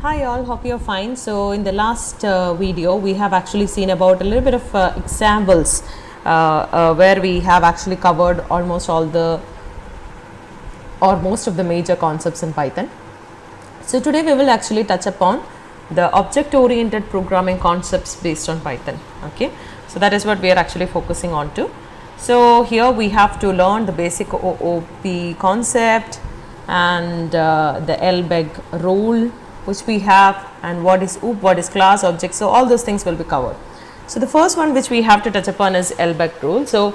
Hi all, hope you're fine. So in the last video we have actually seen about a little bit of examples where we have actually covered almost all the or most of the major concepts in Python. So today we will actually touch upon the object oriented programming concepts based on Python. Okay, so that is what we are actually focusing on to. So here we have to learn the basic OOP concept and the LEGB rule which we have, and what is OOP, what is class, object. So all those things will be covered. So the first one which we have to touch upon is LEGB rule. So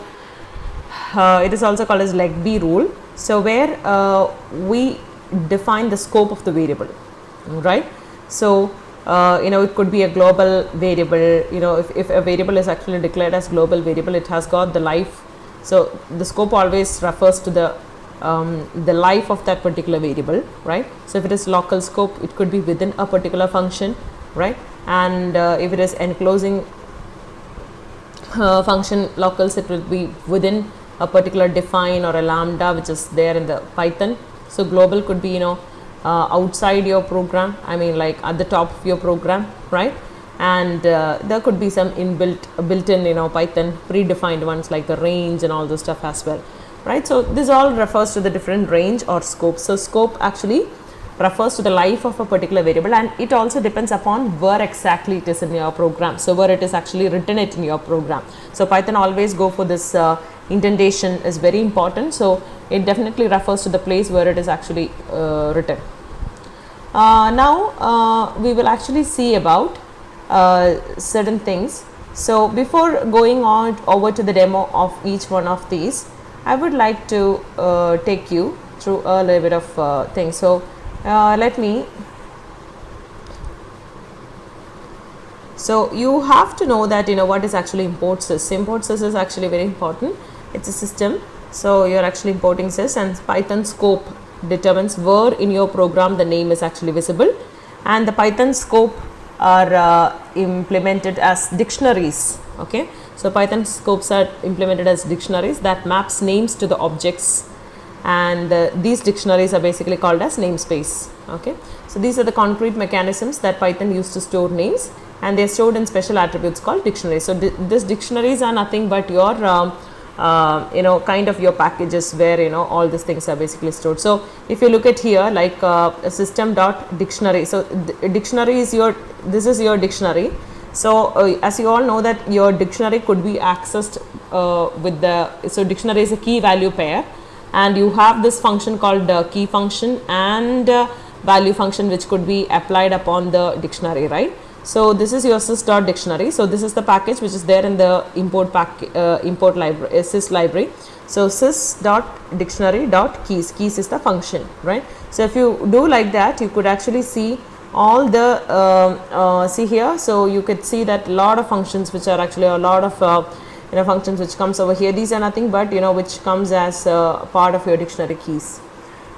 it is also called as LEGB rule. So where we define the scope of the variable, right? So it could be a global variable. If a variable is actually declared as global variable, it has got the life. So the scope always refers to the life of that particular variable, right? So if it is local scope, it could be within a particular function, right? And if it is enclosing function locals, it will be within a particular define or a lambda which is there in the Python. So global could be outside your program, I mean like at the top of your program, right? And there could be some built-in Python predefined ones like the range and all those stuff as well, right? So this all refers to the different range or scope. So scope actually refers to the life of a particular variable, and it also depends upon where exactly it is in your program. So where it is actually written it in your program. So Python always go for this indentation is very important. So it definitely refers to the place where it is actually written. Now we will actually see about certain things. So before going on over to the demo of each one of these, I would like to take you through a little bit of things. So let me. So you have to know that what is actually import sys. Import sys is actually very important. It's a system. So you are actually importing sys, and Python scope determines where in your program the name is actually visible, and the Python scope are implemented as dictionaries. Okay, so Python scopes are implemented as dictionaries that maps names to the objects, and these dictionaries are basically called as namespace. Okay, so these are the concrete mechanisms that Python used to store names, and they are stored in special attributes called dictionaries. So these dictionaries are nothing but your kind of your packages where all these things are basically stored. So if you look at here like system.dictionary, so dictionary is this is your dictionary. So as you all know that your dictionary could be accessed so dictionary is a key value pair, and you have this function called key function and value function which could be applied upon the dictionary, right? So this is your sys.dictionary. So this is the package which is there in the import library, sys library. So sys.dictionary.keys, keys is the function, right? So if you do like that, you could actually see all the see here. So you could see that a lot of functions which are actually a lot of functions which comes over here. These are nothing but which comes as part of your dictionary keys,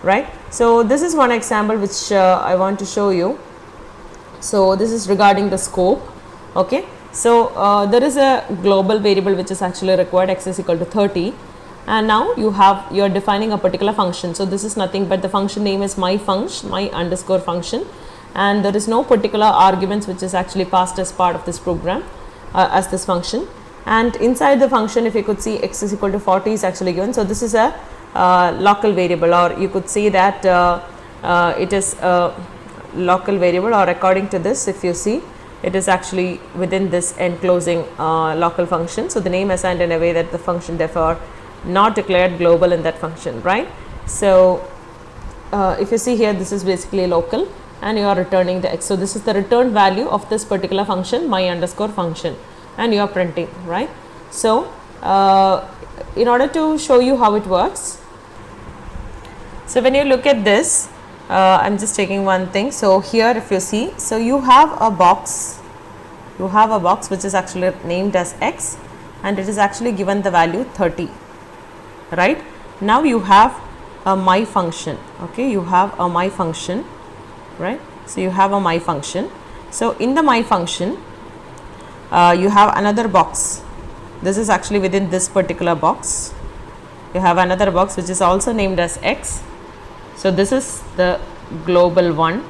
right? So this is one example which I want to show you. So this is regarding the scope. Okay, so there is a global variable which is actually required, x is equal to 30, and now you're defining a particular function. So this is nothing but the function name is my underscore function, and there is no particular arguments which is actually passed as part of this program as this function. And inside the function, if you could see x is equal to 40 is actually given. So this is a local variable, or you could say that it is a local variable, or according to this, if you see, it is actually within this enclosing local function. So the name assigned in a way that the function therefore not declared global in that function, right? So if you see here, this is basically local, and you are returning the x. So this is the return value of this particular function, my underscore function, and you are printing, right? So in order to show you how it works, so when you look at this, I'm just taking one thing. So here if you see, so you have a box which is actually named as x, and it is actually given the value 30, right? Now you have a my function. Okay, you have a my function, right? So you have a my function. So in the my function you have another box. This is actually within this particular box. You have another box which is also named as x. So this is the global one,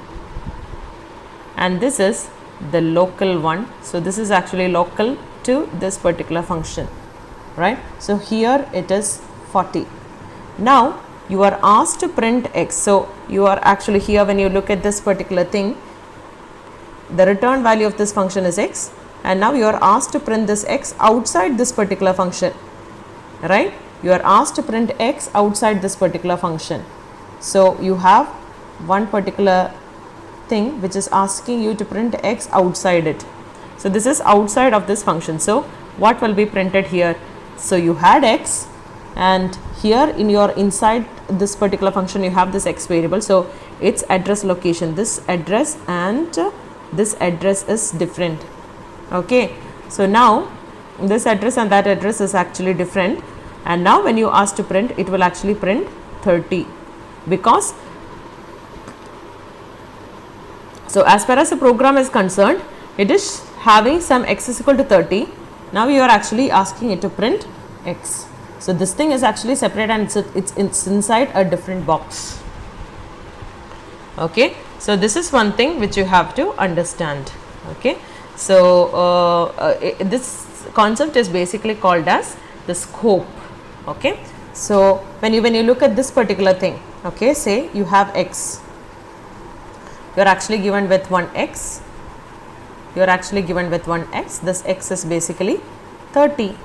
and this is the local one. So this is actually local to this particular function, right? So here it is 40. Now you are asked to print x. So you are actually here, when you look at this particular thing, the return value of this function is x, and now you are asked to print this x outside this particular function, right? You are asked to print x outside this particular function. So you have one particular thing which is asking you to print x outside it. So this is outside of this function. So what will be printed here? So you had x, and here in your inside this particular function you have this x variable. So its address location, this address and this address is different. Okay, so now this address and that address is actually different, and now when you ask to print, it will actually print 30, because so as far as the program is concerned, it is having some x is equal to 30. Now you are actually asking it to print x. So this thing is actually separate, and it's inside a different box. Okay, so this is one thing which you have to understand. Okay, so this concept is basically called as the scope. Okay, so when you look at this particular thing, okay, say you have x, you are actually given with one x, you are actually given with one x, this x is basically 30,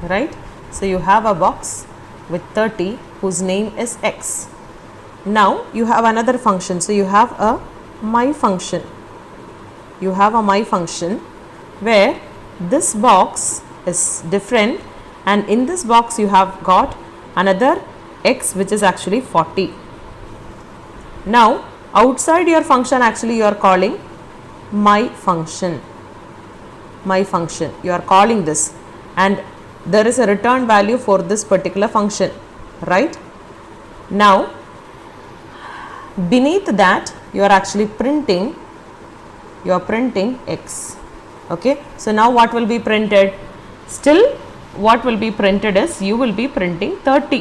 right? So you have a box with 30 whose name is x. Now you have another function, so you have a my function, you have a my function where this box is different, and in this box you have got another x which is actually 40. Now outside your function actually you are calling my function, you are calling this, and there is a return value for this particular function, right? Now beneath that you are actually printing, you are printing x. Okay, so now what will be printed? Still what will be printed is you will be printing 30.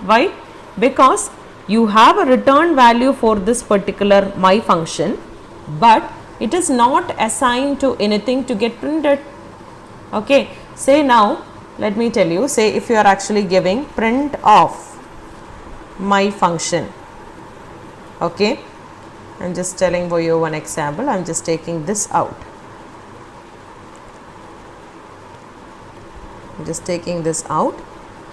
Why? Because you have a return value for this particular my function, but it is not assigned to anything to get printed. Okay, say now let me tell you, say if you are actually giving print of my function. Okay, I am just telling for you one example, I am just taking this out, I am just taking this out.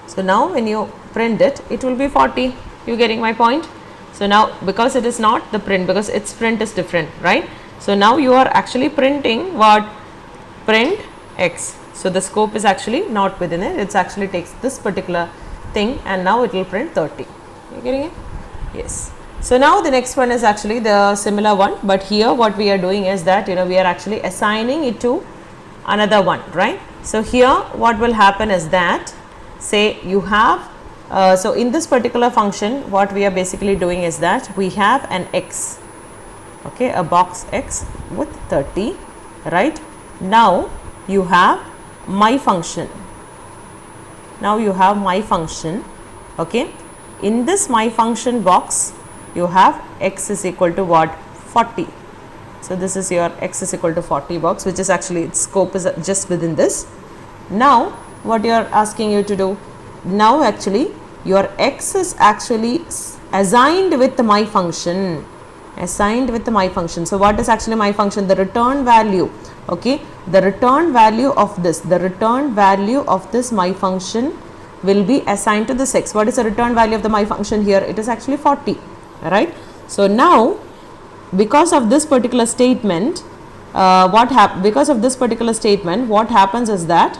So now when you print it, it will be 40. You getting my point? So now because it is not the print, because its print is different, right? So now you are actually printing what? Print x. So the scope is actually not within it, it actually takes this particular thing, and now it will print 30. You getting it? Yes. So now the next one is actually the similar one, but here what we are doing is that, we are actually assigning it to another one, right? So here what will happen is that, say you have so in this particular function what we are basically doing is that we have an x, okay, a box x with 30, right? Now you have my function, now you have my function, okay. In this my function box you have x is equal to what? 40. So this is your x is equal to 40 box, which is actually its scope is just within this. Now what you are asking you to do, now actually your x is actually assigned with my function, assigned with my function. So what is actually my function? The return value, okay, the return value of this, the return value of this my function will be assigned to this x. What is the return value of the my function here? It is actually 40, right? So now because of this particular statement, because of this particular statement, what happens is that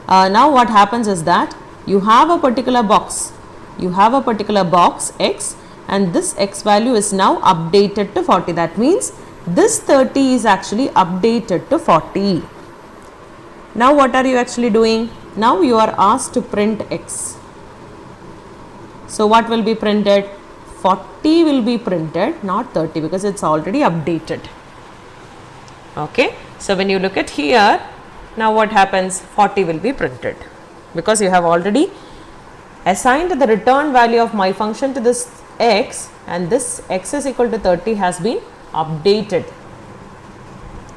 now what happens is that you have a particular box, you have a particular box x, and this x value is now updated to 40. That means this 30 is actually updated to 40. Now what are you actually doing? Now you are asked to print x. So what will be printed? 40 will be printed, not 30, because it's already updated. Okay, so when you look at here, now what happens? 40 will be printed, because you have already assigned the return value of my function to this x and this x is equal to 30 has been updated.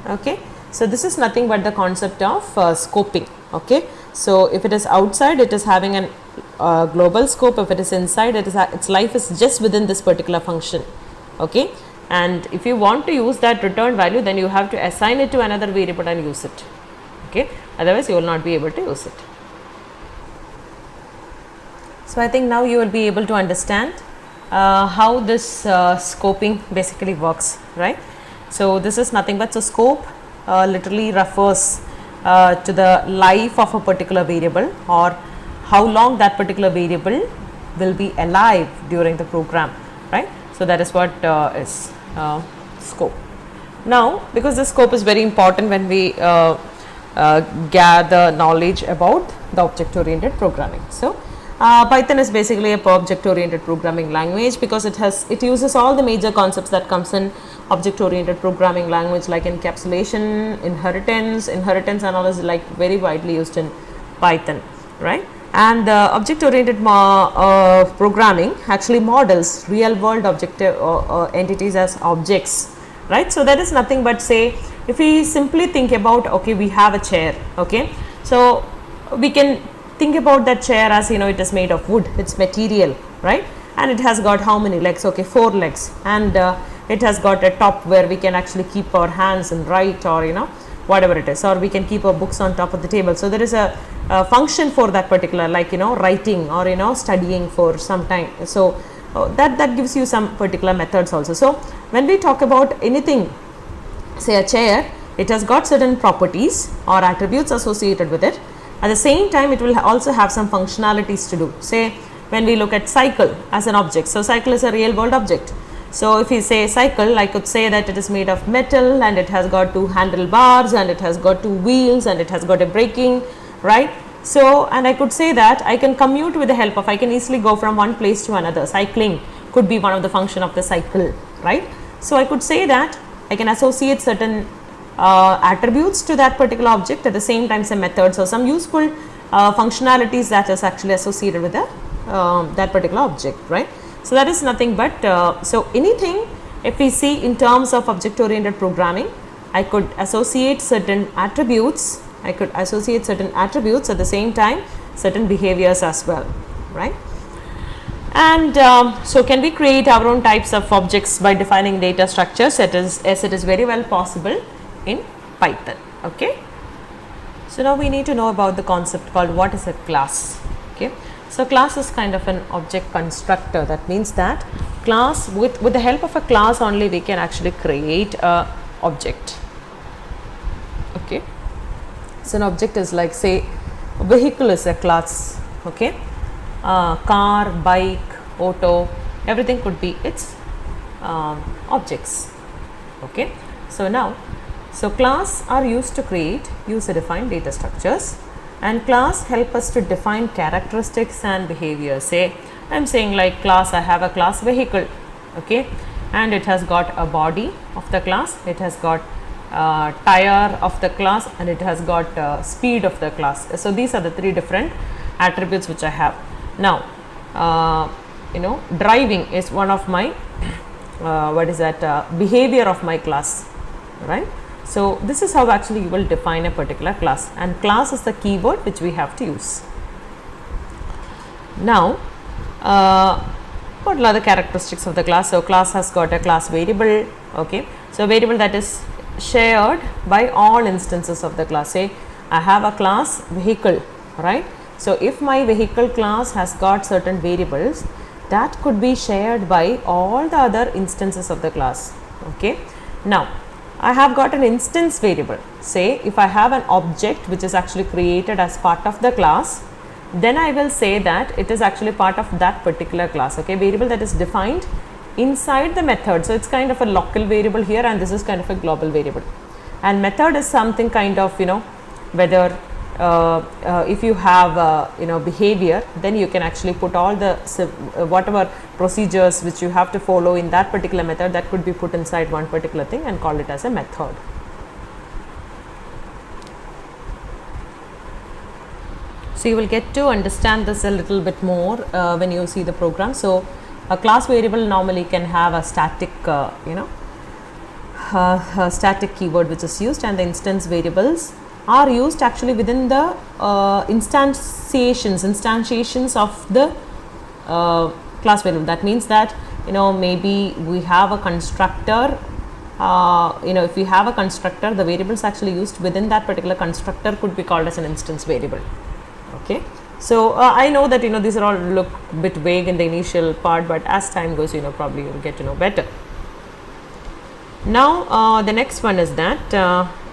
Okay. So, this is nothing but the concept of scoping. Okay. So, if it is outside, it is having an global scope. If it is inside, its life is just within this particular function. Okay. And if you want to use that return value, then you have to assign it to another variable and use it. Okay. Otherwise, you will not be able to use it. So, I think now you will be able to understand how this scoping basically works, right. So, this is nothing but, so scope literally refers to the life of a particular variable or how long that particular variable will be alive during the program, right. So, that is what is scope. Now, because the scope is very important when we gather knowledge about the object oriented programming. So, Python is basically a object oriented programming language because it uses all the major concepts that comes in object oriented programming language, like encapsulation, inheritance and all is like very widely used in Python, right. And object oriented programming actually models real world objective entities as objects, right. So, that is nothing but, say if we simply think about, okay, we have a chair, okay. So, we can think about that chair as, you know, it is made of wood, its material, right, and it has got how many legs? Okay, 4 legs, and it has got a top where we can actually keep our hands and write, or you know, whatever it is, or we can keep our books on top of the table. So, there is a function for that particular, like, you know, writing or, you know, studying for some time. So, that gives you some particular methods also. So, when we talk about anything, say a chair, it has got certain properties or attributes associated with it. At the same time, it will also have some functionalities to do. Say when we look at cycle as an object. So, cycle is a real world object. So, if we say cycle, I could say that it is made of metal and it has got 2 handlebars and it has got 2 wheels and it has got a braking, right. So, and I could say that I can commute with the help of, I can easily go from one place to another. Cycling could be one of the function of the cycle, right. So, I could say that I can associate certain attributes to that particular object, at the same time some methods or some useful functionalities that is actually associated with the that particular object, right. So, that is nothing but, so anything if we see in terms of object oriented programming, I could associate certain attributes, at the same time certain behaviors as well, right. And so, can we create our own types of objects by defining data structures? It is very well possible in Python. Okay. So, now we need to know about the concept called what is a class. Okay. So, class is kind of an object constructor. That means that class, with the help of a class only, we can actually create a object. Okay. So, an object is like, say a vehicle is a class. Okay. Car, bike, auto, everything could be its objects. Okay. So, now class are used to create user defined data structures, and class help us to define characteristics and behavior. Say I am saying like class, I have a class vehicle, okay, and it has got a body of the class, it has got tire of the class, and it has got speed of the class. So, these are the 3 different attributes which I have. Now, you know, driving is one of my behavior of my class, right. So, this is how actually you will define a particular class, and class is the keyword which we have to use. Now, what are the characteristics of the class? So, class has got a class variable, okay. So, variable that is shared by all instances of the class. Say I have a class vehicle, right. So, if my vehicle class has got certain variables, that could be shared by all the other instances of the class, okay. Now, I have got an instance variable. Say if I have an object which is actually created as part of the class, then I will say that it is actually part of that particular class, okay. Variable that is defined inside the method. So, it is kind of a local variable here, and this is kind of a global variable, and method is something kind of, you know, whether if you have you know, behavior, then you can actually put all the whatever procedures which you have to follow in that particular method, that could be put inside one particular thing and call it as a method. So, you will get to understand this a little bit more when you see the program. So, a class variable normally can have a static static keyword which is used, and the instance variables are used actually within the instantiations of the class variable. That means that maybe we have a constructor, if we have a constructor, the variables actually used within that particular constructor could be called as an instance variable. Okay, so I know that these are all look a bit vague in the initial part, but as time goes probably you will get to know better. Now the next one is that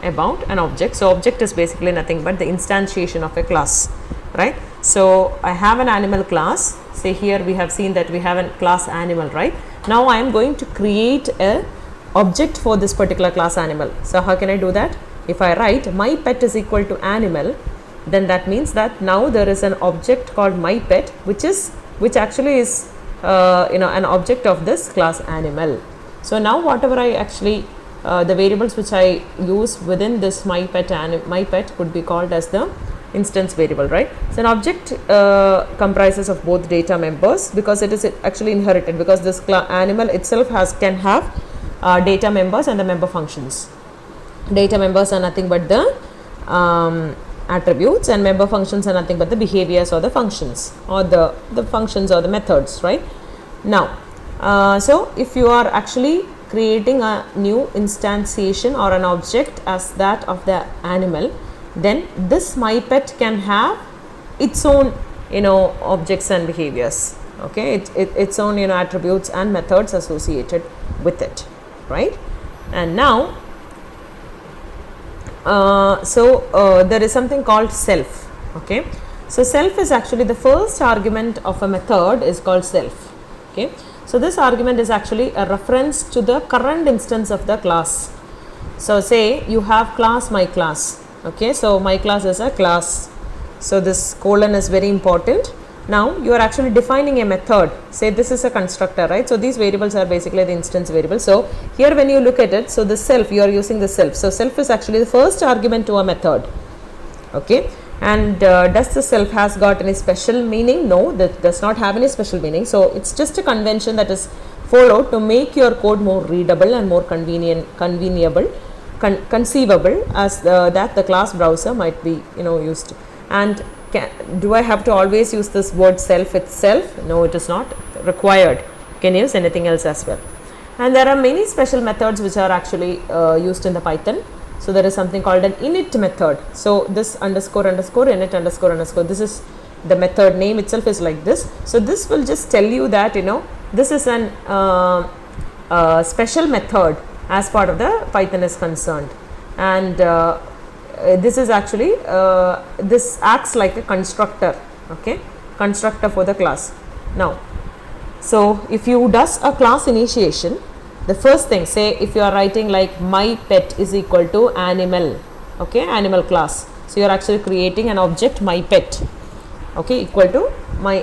about an object. So object is basically nothing but the instantiation of a class, right? So I have an animal class. Say here we have seen that we have a class animal, right? Now I am going to create a object for this particular class animal. So how can I do that? If I write my pet is equal to animal, then that means that now there is an object called my pet, which actually is an object of this class animal. So now whatever I actually the variables which I use within this my pet could be called as the instance variable, right? So an object comprises of both data members, because it is actually inherited, because this animal itself can have data members and the member functions. Data members are nothing but the attributes, and member functions are nothing but the behaviors or the functions or the functions or the methods, right? Now so if you are actually creating a new instantiation or an object as that of the animal, then this my pet can have its own objects and behaviors, okay, its own attributes and methods associated with it, right? And now there is something called self. Okay, so self is actually the first argument of a method is called self. Okay, so this argument is actually a reference to the current instance of the class. So say you have class my class. Okay, so my class is a class, so this colon is very important. Now you are actually defining a method. Say this is a constructor, right? So these variables are basically the instance variables. So here when you look at it, so the self, you are using the self. So self is actually the first argument to a method. Okay, and does the self has got any special meaning? No, that does not have any special meaning. So it's just a convention that is followed to make your code more readable and more conceivable as that the class browser might be used. And do I have to always use this word self itself? No, it is not required. You can use anything else as well. And there are many special methods which are actually used in the Python. So there is something called an init method. So this underscore underscore init underscore underscore, this is the method name itself is like this. So this will just tell you that this is an special method as part of the Python is concerned, and this is actually this acts like a constructor. Okay, constructor for the class. Now so if you does a class initiation, the first thing, say if you are writing like my pet is equal to animal, okay, animal class, so you are actually creating an object my pet, okay, equal to my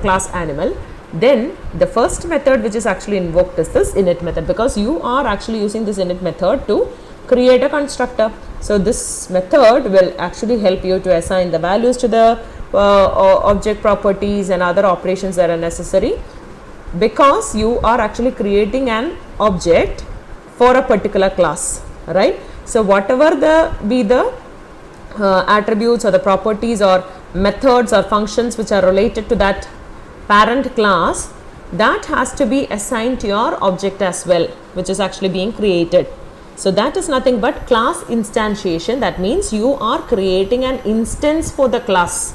class animal. Then the first method which is actually invoked is this init method, because you are actually using this init method to create a constructor. So this method will actually help you to assign the values to the object properties and other operations that are necessary, because you are actually creating an object for a particular class, right? So whatever the attributes or the properties or methods or functions which are related to that parent class, that has to be assigned to your object as well, which is actually being created. So that is nothing but class instantiation. That means you are creating an instance for the class,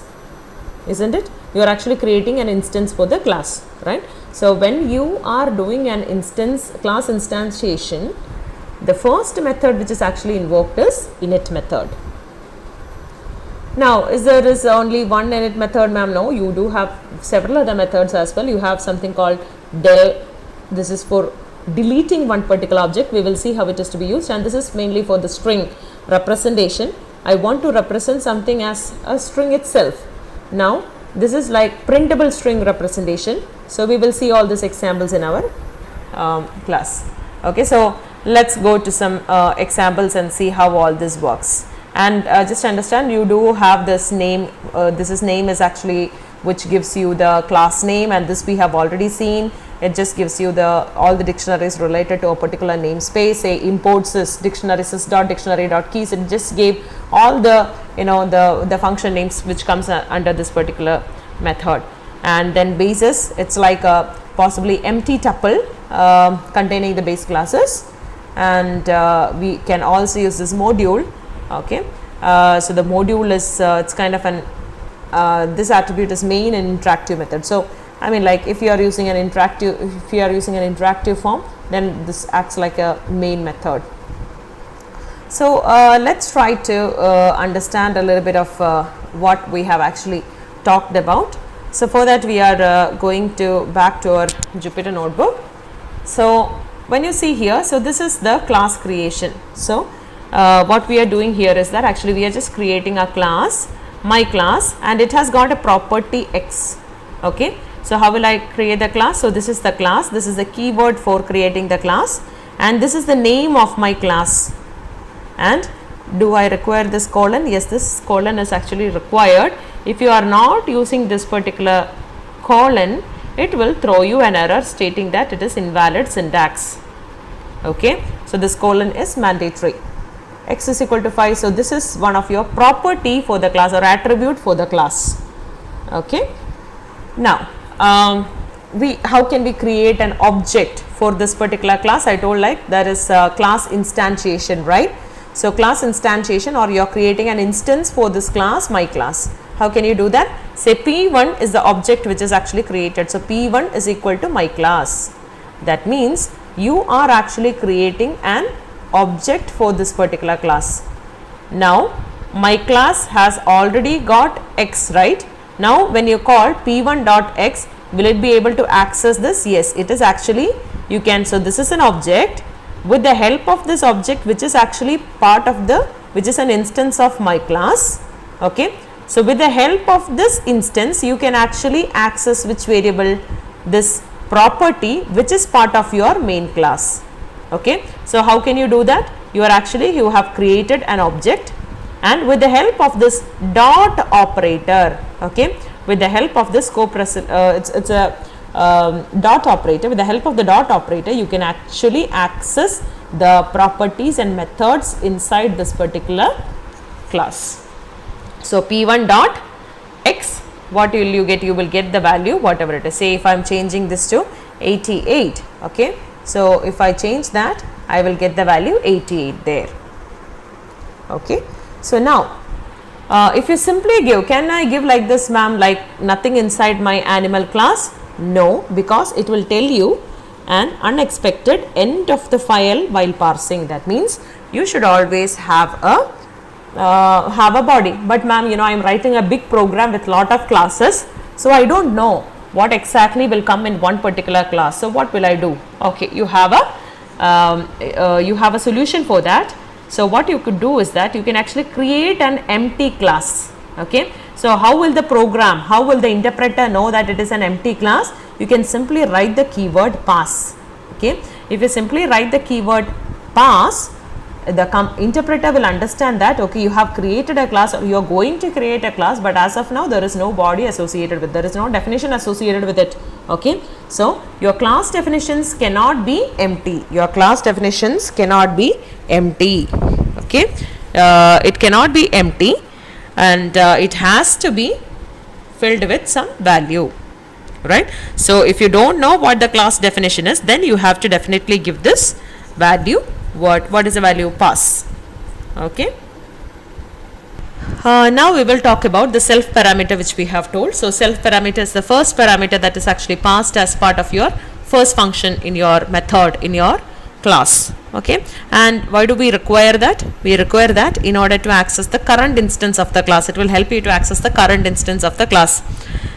isn't it? You are actually creating an instance for the class, right? So when you are doing an class instantiation, the first method which is actually invoked is init method. Now there is only one init method, ma'am? No, you do have several other methods as well. You have something called del. This is for deleting one particular object. We will see how it is to be used, and this is mainly for the string representation. I want to represent something as a string itself. Now this is like printable string representation. So we will see all these examples in our class. Okay, so let's go to some examples and see how all this works. And just understand, you do have this name. Name is actually which gives you the class name, and this we have already seen. It just gives you all the dictionaries related to a particular namespace. Say imports this dictionary sys.dictionary.keys. It just gave all the the function names which comes under this particular method. And then basis, it's like a possibly empty tuple containing the base classes, and we can also use this module. Okay, so the module is it's kind of an this attribute is main and interactive method. So I mean, like if you are using an interactive form, then this acts like a main method. So let's try to understand a little bit of what we have actually talked about. So for that, we are going back to our Jupyter Notebook. So when you see here, so this is the class creation. So what we are doing here is that actually we are just creating a class, my class, and it has got a property X. Okay, so how will I create the class? So this is the class, this is the keyword for creating the class, and this is the name of my class. And do I require this colon? Yes, this colon is actually required. If you are not using this particular colon, it will throw you an error stating that it is invalid syntax. Okay, so this colon is mandatory. X is equal to 5. So this is one of your property for the class or attribute for the class. Okay, now how can we create an object for this particular class? I told like there is class instantiation, right? So class instantiation, or you are creating an instance for this class, my class. How can you do that? Say P1 is the object which is actually created. So P1 is equal to my class. That means you are actually creating an object for this particular class. Now my class has already got X, right? Now when you call P1.x, will it be able to access this? Yes, it is actually, you can. So this is an object. With the help of this object, which is actually which is an instance of my class. Okay, so with the help of this instance, you can actually access which variable? This property which is part of your main class. Okay, so how can you do that? You have created an object, and with the help of this dot operator, okay, with the help of this it's a dot operator. With the help of the dot operator, you can actually access the properties and methods inside this particular class. So P1.x, what will you get? You will get the value whatever it is. Say if I am changing this to 88, okay, so if I change that, I will get the value 88 there. Okay, so now if you simply give, can I give like this, ma'am, like nothing inside my animal class? No, because it will tell you an unexpected end of the file while parsing. That means you should always have a body. But ma'am, I am writing a big program with lot of classes, so I don't know what exactly will come in one particular class. So what will I do? Okay, you have a solution for that. So what you could do is that you can actually create an empty class. Okay, so how will the interpreter know that it is an empty class? You can simply write the keyword pass. Okay, if you simply write the keyword pass, the interpreter will understand that okay, you have created a class, or you are going to create a class, but as of now there is no body associated with, there is no definition associated with it. Okay, so your class definitions cannot be empty. Okay, it cannot be empty, and it has to be filled with some value, right? So if you don't know what the class definition is, then you have to definitely give this value. What is the value? Pass. Okay, now we will talk about the self parameter which we have told. So self parameter is the first parameter that is actually passed as part of your first function in your method in your class. Okay, and why do we require that? We require that in order to access the current instance of the class. It will help you to access the current instance of the class.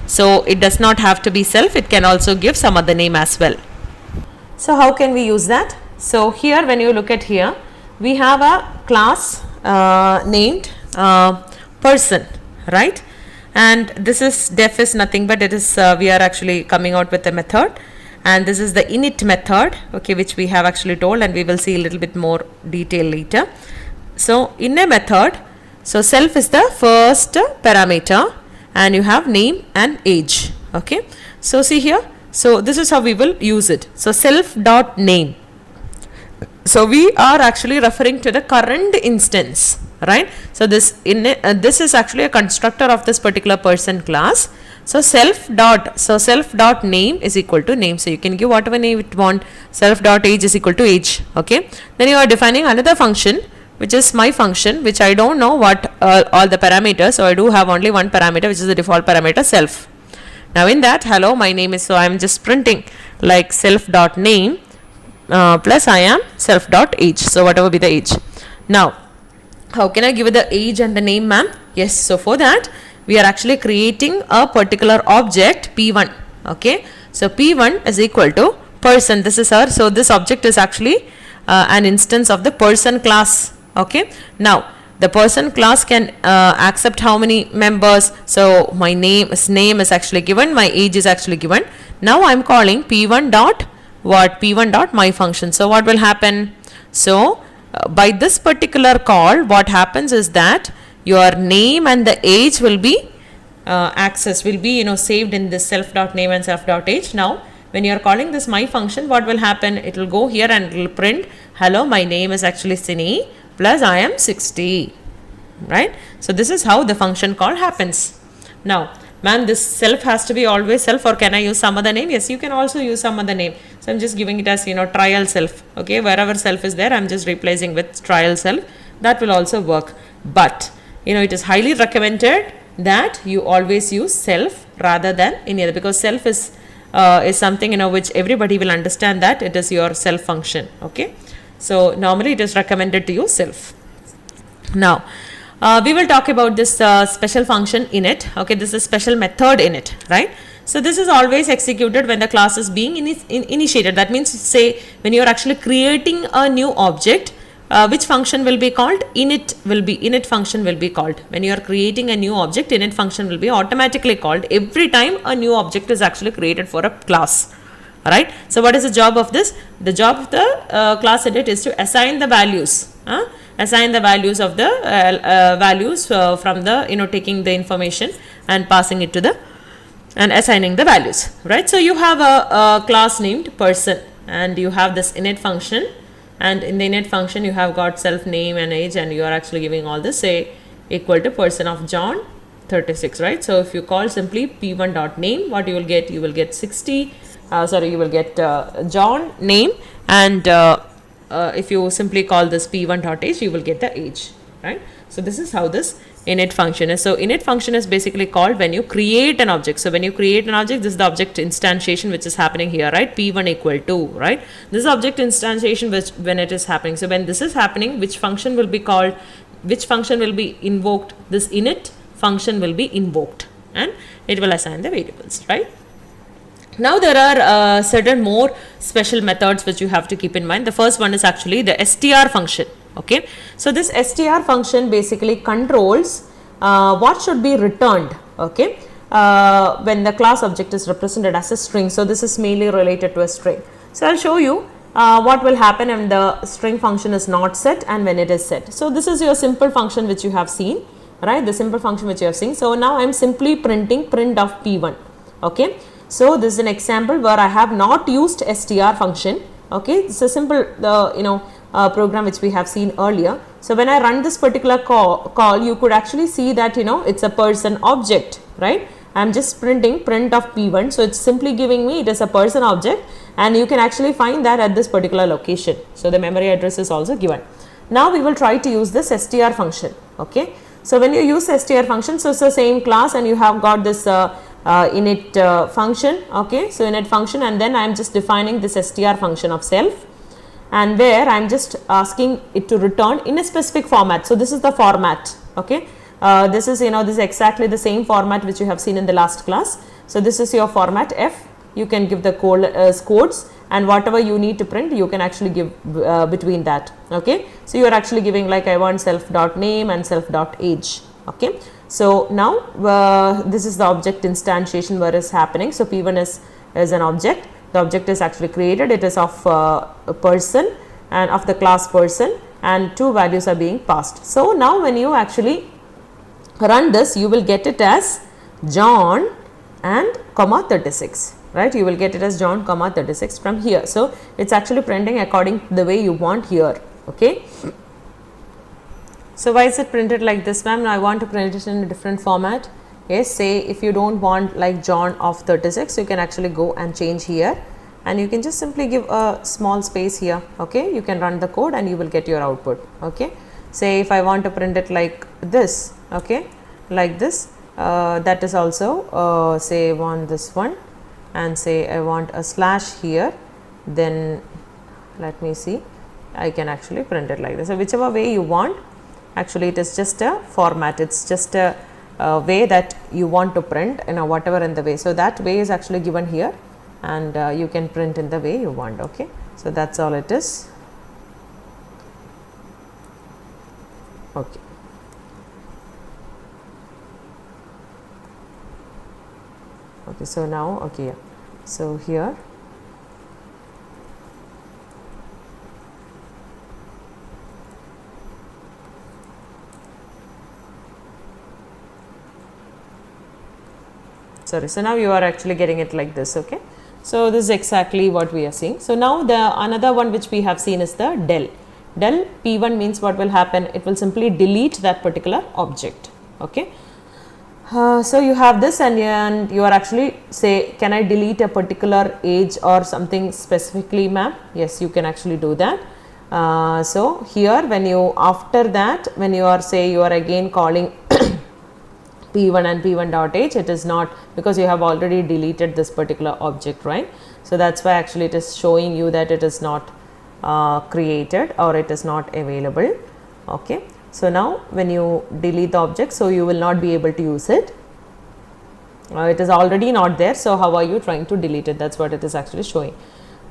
So it does not have to be self, it can also give some other name as well. So how can we use that? So here when you look at here, we have a class named person, right? And this is def is nothing but it is we are actually coming out with a method, and this is the init method, okay, which we have actually told, and we will see a little bit more detail later. So in a method, so self is the first parameter, and you have name and age. Okay, so see here, so this is how we will use it. So self dot name, so we are actually referring to the current instance, right? So this this is actually a constructor of this particular person class. So self dot name is equal to name, so you can give whatever name you want. Self dot age is equal to age. Okay, then you are defining another function, which is my function, which I don't know what all the parameters, so I do have only one parameter, which is the default parameter self. Now in that, hello, my name is, so I am just printing like self dot name plus I am self dot age, so whatever be the age. Now how can I give it the age and the name, ma'am? Yes, so for that we are actually creating a particular object p1. Okay, so p1 is equal to person. This is our, so this object is actually an instance of the person class. Okay, now the person class can accept how many members. So my name is actually given, my age is actually given. Now I am calling p1 dot what, p1 dot my function. So what will happen? So by this particular call, what happens is that your name and the age will be saved in this self dot name and self dot age. Now when you are calling this my function, what will happen? It will go here and it will print, hello, my name is actually Sini plus I am 60, right? So this is how the function call happens. Now ma'am, this self has to be always self, or can I use some other name? Yes, you can also use some other name. So I'm just giving it as, trial self. Okay, wherever self is there, I'm just replacing with trial self. That will also work. But it is highly recommended that you always use self rather than any other, because self is something which everybody will understand that it is your self function. Okay, so normally it is recommended to use self. Now we will talk about this special function init. Okay, this is special method init, right? So this is always executed when the class is being initiated. That means, say when you are actually creating a new object, which function will be called? Init function will be called. When you are creating a new object, init function will be automatically called every time a new object is actually created for a class. Alright, so what is the job of this? The job of the class init is to assign the values. Assign the values of the values from the taking the information and passing it to the and assigning the values, right? So you have a class named person and you have this init function, and in the init function you have got self, name and age, and you are actually giving all this, say equal to person of John 36, right? So if you call simply p1 dot name, what you will get? You will get 60, you will get John name, and if you simply call this p1 dot age, you will get the age, right? So this is how this init function is. So init function is basically called when you create an object. So when you create an object, this is the object instantiation which is happening here, right? p1 equal to, right? This is object instantiation which when it is happening. So when this is happening, which function will be called, which function will be invoked? This init function will be invoked and it will assign the variables, right? Now there are certain more special methods which you have to keep in mind. The first one is actually the str function. Okay, so this str function basically controls what should be returned. Okay, when the class object is represented as a string. So this is mainly related to a string. So I'll show you what will happen when the string function is not set and when it is set. So this is your simple function which you have seen, right? The simple function which you have seen. So now I'm simply printing print of p1. Okay, so this is an example where I have not used str function. Okay, it's a simple program which we have seen earlier. So when I run this particular call, you could actually see that it's a person object, right? I'm just printing print of p1, so it's simply giving me it is a person object, and you can actually find that at this particular location. So the memory address is also given. Now we will try to use this str function. Okay, so when you use str function, so it's the same class and you have got this init function. Okay, so init function, and then I am just defining this str function of self, and where I am just asking it to return in a specific format. So this is the format. Okay, this is this is exactly the same format which you have seen in the last class. So this is your format f. You can give the codes, and whatever you need to print you can actually give between that. Okay, so you are actually giving like I want self dot name and self dot age. Okay, so now this is the object instantiation where is happening. So p1 is an object. The object is actually created. It is of a person and of the class person, and two values are being passed. So now when you actually run this, you will get it as John and comma 36, right? You will get it as John comma 36 from here. So it's actually printing according to the way you want here. Okay. So why is it printed like this, ma'am? I want to print it in a different format. Yes, say if you don't want like John of 36, you can actually go and change here, and you can just simply give a small space here. Okay, you can run the code and you will get your output. Okay, say if I want to print it like this, okay, like this, that is also say I want this one, and say I want a slash here, then let me see, I can actually print it like this. So whichever way you want, actually it is just a format, it's just a way that you want to print, whatever in the way. So that way is actually given here, and you can print in the way you want. Okay, so that's all it is. Okay. Okay, so now, okay, yeah. So here, sorry, so now you are actually getting it like this. Okay, so this is exactly what we are seeing. So now the another one which we have seen is the del. Del P1 means what will happen, it will simply delete that particular object. Okay, so you have this, and you are actually say, can I delete a particular age or something specifically, ma'am? Yes, you can actually do that. So here when you, after that, when you are say you are again calling P1 and P1.h, it is not, because you have already deleted this particular object, right? So that's why actually it is showing you that it is not created or it is not available. Okay, so now when you delete the object, so you will not be able to use it. It is already not there, so how are you trying to delete it? That's what it is actually showing.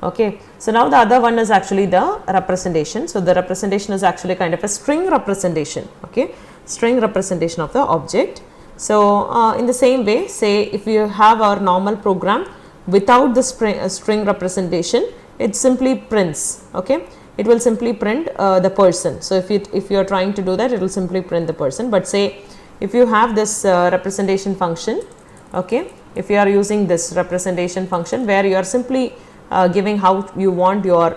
Okay, so now the other one is actually the representation. So the representation is actually kind of a string representation. Okay, string representation of the object. So in the same way, say if you have our normal program without the string representation, it simply prints. Okay, it will simply print the person. So if you are trying to do that, it will simply print the person. But say if you have this representation function, okay, if you are using this representation function where you are simply giving how you want your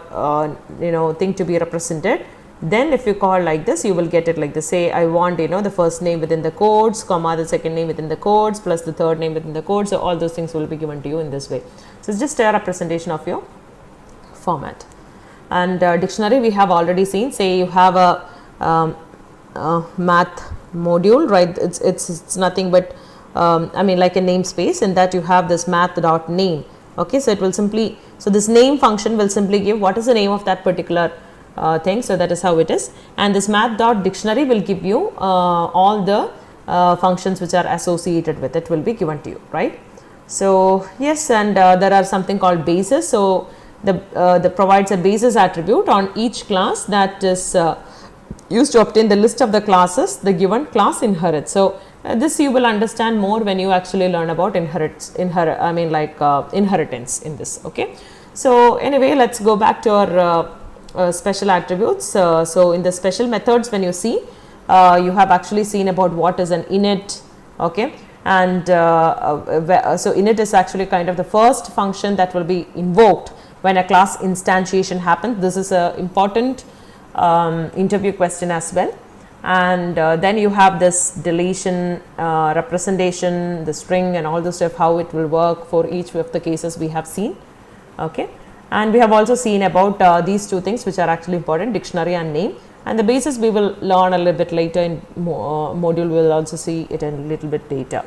thing to be represented, then if you call like this, you will get it like this. Say I want the first name within the quotes, comma the second name within the quotes, plus the third name within the quotes. So all those things will be given to you in this way. So it's just a representation of your format. And dictionary we have already seen. Say you have a math module, right? It's nothing but I mean like a namespace, in that you have this math.name. Okay, so it will simply, so this name function will simply give what is the name of that particular thing. So that is how it is. And this math.dictionary will give you all the functions which are associated with it will be given to you, right? So yes, and there are something called bases. So the provides a basis attribute on each class that is used to obtain the list of the classes the given class inherits. So this you will understand more when you actually learn about inheritance in this. Okay, so anyway, let's go back to our special attributes. So in the special methods, when you see, you have actually seen about what is an init. Okay, and so init is actually kind of the first function that will be invoked when a class instantiation happens. This is a important interview question as well. And then you have this deletion, representation, the string and all this stuff, how it will work for each of the cases we have seen. Okay, and we have also seen about these two things which are actually important, dictionary and name. And the basis we will learn a little bit later in module. We will also see it in a little bit later.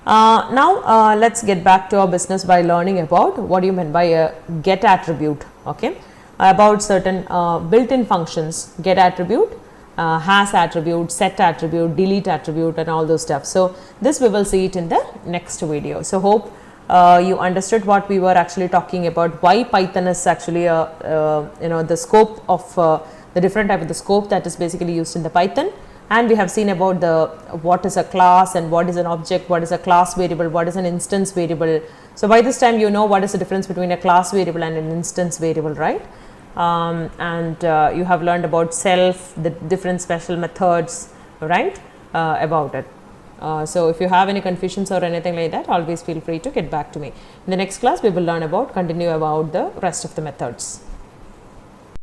Now let's get back to our business by learning about what do you mean by a get attribute. Okay, about certain built-in functions, get attribute, has attribute, set attribute, delete attribute and all those stuff. So this we will see it in the next video. So hope you understood what we were actually talking about, why Python is actually the scope of the different type of the scope that is basically used in the Python. And we have seen about the what is a class and what is an object, what is a class variable, what is an instance variable. So by this time you know what is the difference between a class variable and an instance variable, right? And you have learned about self, the different special methods, right, about it. So if you have any confusions or anything like that, always feel free to get back to me. In the next class, we will learn about, continue about the rest of the methods.